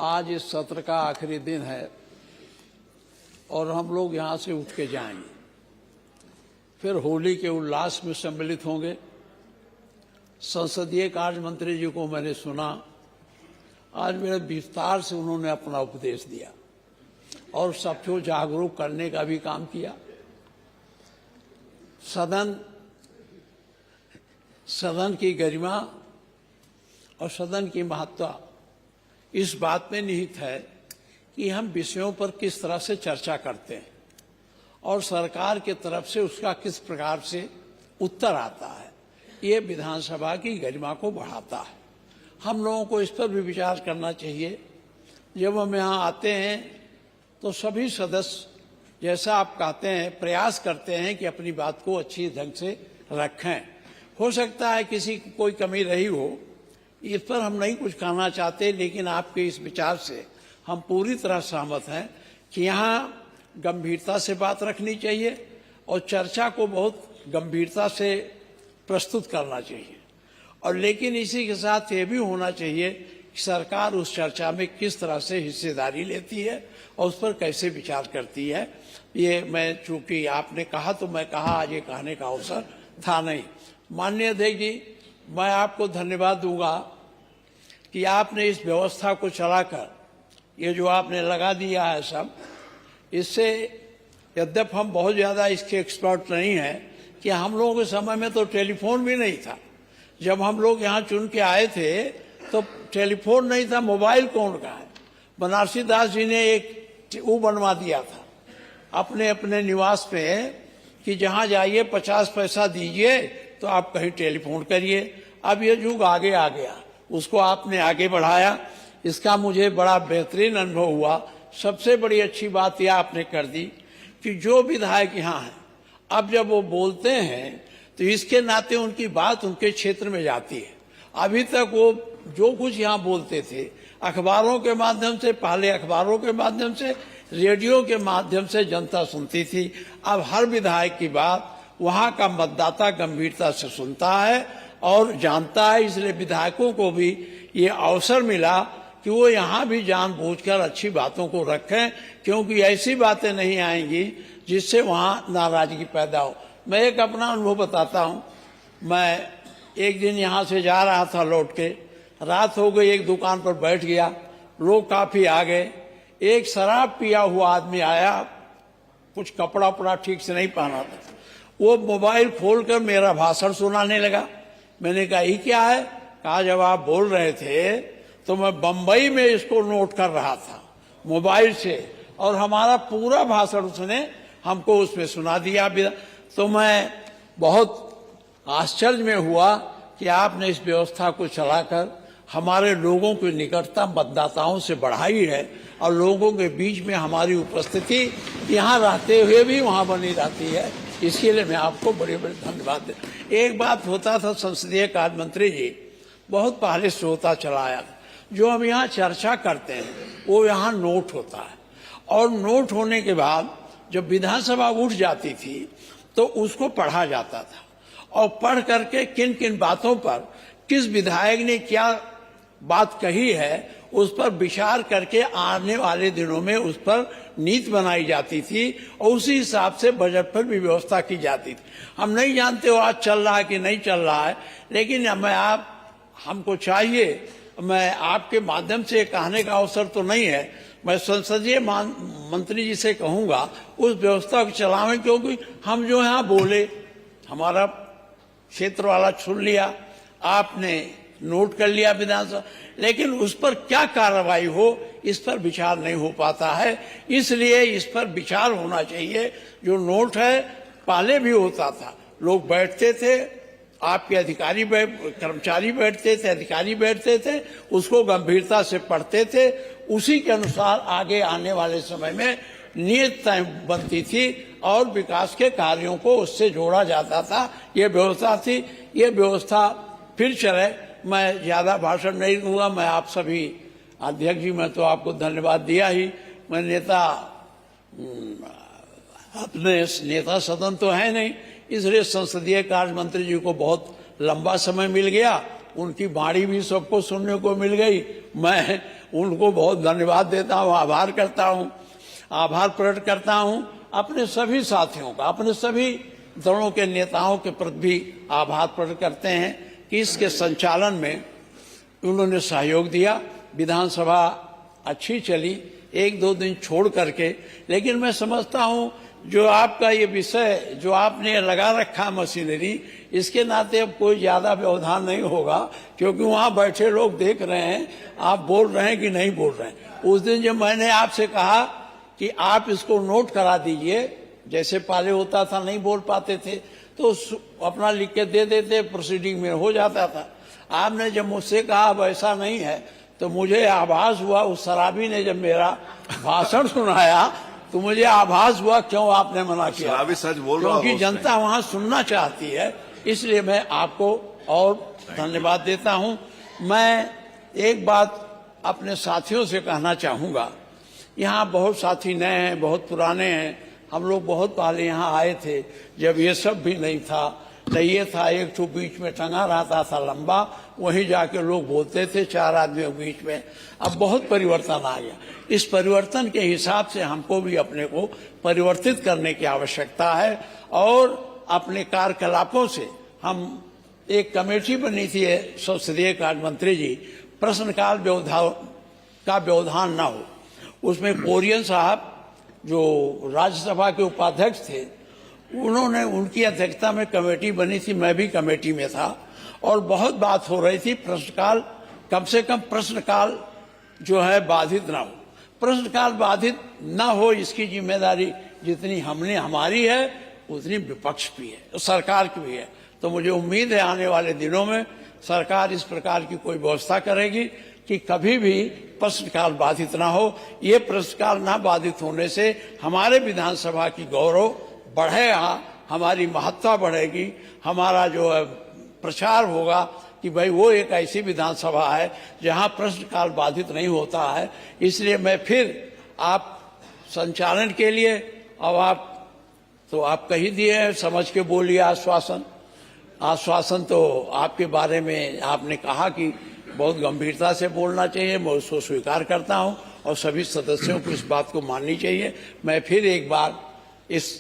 आज इस सत्र का आखिरी दिन है और हम लोग यहाँ से उठ के जाएंगे, फिर होली के उल्लास में सम्मिलित होंगे। संसदीय कार्य मंत्री जी को मैंने सुना, आज मेरे विस्तार से उन्होंने अपना उपदेश दिया और सबको जागरूक करने का भी काम किया। सदन की गरिमा और सदन की महत्ता इस बात में निहित है कि हम विषयों पर किस तरह से चर्चा करते हैं और सरकार की तरफ से उसका किस प्रकार से उत्तर आता है। ये विधानसभा की गरिमा को बढ़ाता है। हम लोगों को इस पर भी विचार करना चाहिए। जब हम यहाँ आते हैं तो सभी सदस्य, जैसा आप कहते हैं, प्रयास करते हैं कि अपनी बात को अच्छी ढंग से रखें। हो सकता है किसी को कोई कमी रही हो, इस पर हम नहीं कुछ कहना चाहते, लेकिन आपके इस विचार से हम पूरी तरह सहमत हैं कि यहाँ गंभीरता से बात रखनी चाहिए और चर्चा को बहुत गंभीरता से प्रस्तुत करना चाहिए। और लेकिन इसी के साथ ये भी होना चाहिए कि सरकार उस चर्चा में किस तरह से हिस्सेदारी लेती है और उस पर कैसे विचार करती है। ये मैं, चूंकि आपने कहा तो मैं कहा, आज ये कहने का अवसर था नहीं। माननीय अध्यक्ष जी, मैं आपको धन्यवाद दूंगा कि आपने इस व्यवस्था को चलाकर, ये जो आपने लगा दिया है सब, इससे यद्यप हम बहुत ज़्यादा इसके एक्सपर्ट नहीं हैं कि हम लोगों के समय में तो टेलीफोन भी नहीं था। जब हम लोग यहाँ चुन के आए थे तो टेलीफोन नहीं था, मोबाइल कौन का है। बनारसी दास जी ने एक वो बनवा दिया था अपने अपने निवास पे कि जहाँ जाइए 50 पैसा दीजिए तो आप कहीं टेलीफोन करिए। अब ये युग आगे आ गया, उसको आपने आगे बढ़ाया, इसका मुझे बड़ा बेहतरीन अनुभव हुआ। सबसे बड़ी अच्छी बात यह आपने कर दी कि जो विधायक यहाँ हैं, अब जब वो बोलते हैं तो इसके नाते उनकी बात उनके क्षेत्र में जाती है। अभी तक वो जो कुछ यहाँ बोलते थे, अखबारों के माध्यम से, पहले अखबारों के माध्यम से, रेडियो के माध्यम से जनता सुनती थी। अब हर विधायक की बात वहाँ का मतदाता गंभीरता से सुनता है और जानता है। इसलिए विधायकों को भी ये अवसर मिला कि वो यहाँ भी जानबूझकर अच्छी बातों को रखें, क्योंकि ऐसी बातें नहीं आएंगी जिससे वहाँ नाराजगी पैदा हो। मैं एक अपना अनुभव बताता हूँ। मैं एक दिन यहाँ से जा रहा था, लौट के रात हो गई, एक दुकान पर बैठ गया, लोग काफी आ गए। एक शराब पिया हुआ आदमी आया, कुछ कपड़ा उपड़ा ठीक से नहीं पहना था। वो मोबाइल खोलकर मेरा भाषण सुनाने लगा। मैंने कहा ये क्या है? कहा जब आप बोल रहे थे तो मैं बंबई में इसको नोट कर रहा था मोबाइल से, और हमारा पूरा भाषण उसने हमको उसमें सुना दिया। तो मैं बहुत आश्चर्य में हुआ कि आपने इस व्यवस्था को चलाकर हमारे लोगों की निकटता मतदाताओं से बढ़ाई है और लोगों के बीच में हमारी उपस्थिति यहाँ रहते हुए भी वहाँ बनी रहती है। इसके लिए मैं आपको बड़े बड़े धन्यवाद देता हूं। एक बात होता था, संसदीय कार्य मंत्री जी, बहुत पहले से होता चला आया, जो हम यहाँ चर्चा करते हैं वो यहाँ नोट होता है, और नोट होने के बाद जब विधानसभा उठ जाती थी तो उसको पढ़ा जाता था, और पढ़ करके किन किन बातों पर किस विधायक ने क्या बात कही है उस पर विचार करके आने वाले दिनों में उस पर नीति बनाई जाती थी और उसी हिसाब से बजट पर भी व्यवस्था की जाती थी। हम नहीं जानते हो आज चल रहा है कि नहीं चल रहा है, लेकिन हमको चाहिए, मैं आपके माध्यम से कहने का अवसर तो नहीं है, मैं संसदीय मंत्री जी से कहूंगा उस व्यवस्था को चलावें, क्योंकि हम जो यहाँ बोले हमारा क्षेत्र वाला सुन लिया, आपने नोट कर लिया विधानसभा, लेकिन उस पर क्या कार्रवाई हो इस पर विचार नहीं हो पाता है। इसलिए इस पर विचार होना चाहिए। जो नोट है पहले भी होता था, लोग बैठते थे, आपके अधिकारी कर्मचारी बैठते थे, अधिकारी बैठते थे, उसको गंभीरता से पढ़ते थे, उसी के अनुसार आगे आने वाले समय में नीति बनती थी और विकास के कार्यों को उससे जोड़ा जाता था। ये व्यवस्था थी। ये व्यवस्था फिर चले। मैं ज्यादा भाषण नहीं दूंगा। मैं आप सभी अध्यक्ष जी, मैं तो आपको धन्यवाद दिया ही। मैं अपने नेता सदन तो है नहीं, इसलिए संसदीय कार्य मंत्री जी को बहुत लंबा समय मिल गया, उनकी बाणी भी सबको सुनने को मिल गई। मैं उनको बहुत धन्यवाद देता हूं, आभार करता हूं, आभार प्रकट करता हूं अपने सभी साथियों का, अपने सभी दलों के नेताओं के प्रति भी आभार प्रकट करते हैं कि इसके संचालन में उन्होंने सहयोग दिया। विधानसभा अच्छी चली, एक दो दिन छोड़ करके, लेकिन मैं समझता हूं जो आपका ये विषय जो आपने लगा रखा मशीनरी, इसके नाते अब कोई ज्यादा व्यवधान नहीं होगा, क्योंकि वहां बैठे लोग देख रहे हैं आप बोल रहे हैं कि नहीं बोल रहे हैं। उस दिन जब मैंने आपसे कहा कि आप इसको नोट करा दीजिए, जैसे पहले होता था नहीं बोल पाते थे तो अपना लिख के दे देते, प्रोसीडिंग में हो जाता था। आपने जब मुझसे कहा अब ऐसा नहीं है, तो मुझे आभास हुआ, उस शराबी ने जब मेरा भाषण सुनाया तो मुझे आभास हुआ क्यों आपने मना किया। शराबी सच बोल रहा, क्योंकि जनता वहां सुनना चाहती है, इसलिए मैं आपको और धन्यवाद देता हूं। मैं एक बात अपने साथियों से कहना चाहूंगा, यहाँ बहुत साथी नए हैं, बहुत पुराने हैं, हम लोग बहुत पहले यहाँ आए थे जब ये सब भी नहीं था, नहीं ये था एक तो बीच में टंगा रहता था लंबा, वहीं जाके लोग बोलते थे 4 आदमियों के बीच में। अब बहुत परिवर्तन आ गया, इस परिवर्तन के हिसाब से हमको भी अपने को परिवर्तित करने की आवश्यकता है और अपने कार्यकलापों से हम एक कमेटी बनी थी संसदीय कार्य मंत्री जी, प्रश्नकाल का व्यवधान न हो, उसमें कोरियन साहब जो राज्यसभा के उपाध्यक्ष थे, उन्होंने उनकी अध्यक्षता में कमेटी बनी थी, मैं भी कमेटी में था और बहुत बात हो रही थी प्रश्नकाल, कम से कम प्रश्नकाल जो है बाधित ना हो, प्रश्नकाल बाधित ना हो इसकी जिम्मेदारी जितनी हमारी है उतनी विपक्ष भी है, सरकार की भी है। तो मुझे उम्मीद है आने वाले दिनों में सरकार इस प्रकार की कोई व्यवस्था करेगी कि कभी भी प्रश्नकाल बाधित ना हो। ये प्रश्नकाल ना बाधित होने से हमारे विधानसभा की गौरव बढ़ेगा, हमारी महत्ता बढ़ेगी, हमारा जो है प्रचार होगा कि भाई वो एक ऐसी विधानसभा है जहां प्रश्नकाल बाधित नहीं होता है। इसलिए मैं फिर आप संचालन के लिए, अब आप तो आप कही दिए हैं, समझ के बोलिए आश्वासन तो आपके बारे में आपने कहा कि बहुत गंभीरता से बोलना चाहिए, मैं उसको स्वीकार करता हूं और सभी सदस्यों को इस बात को माननी चाहिए। मैं फिर एक बार इस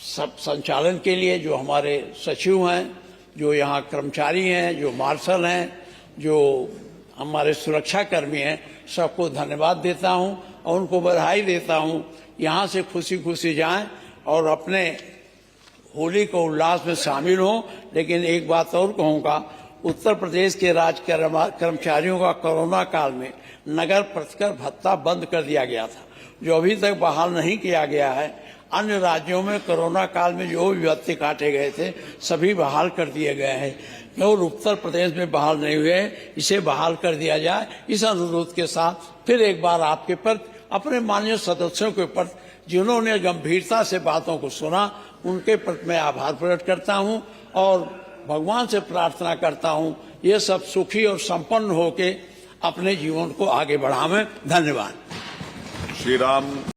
सब संचालन के लिए जो हमारे सचिव हैं, जो यहाँ कर्मचारी हैं, जो मार्शल हैं, जो हमारे सुरक्षा कर्मी हैं, सबको धन्यवाद देता हूं और उनको बधाई देता हूं। यहाँ से खुशी खुशी जाएं और अपने होली को उल्लास में शामिल हों। लेकिन एक बात और कहूँगा, उत्तर प्रदेश के राज्य कर्मचारियों का कोरोना काल में नगर प्रतिकर भत्ता बंद कर दिया गया था, जो अभी तक बहाल नहीं किया गया है। अन्य राज्यों में कोरोना काल में जो भी भत्ते काटे गए थे सभी बहाल कर दिए गए हैं और उत्तर प्रदेश में बहाल नहीं हुए, इसे बहाल कर दिया जाए। इस अनुरोध के साथ फिर एक बार आपके प्रति, अपने माननीय सदस्यों के प्रति जिन्होंने गंभीरता से बातों को सुना, उनके प्रति मैं आभार प्रकट करता हूं और भगवान से प्रार्थना करता हूं ये सब सुखी और संपन्न होके अपने जीवन को आगे बढ़ावें। धन्यवाद। श्री राम।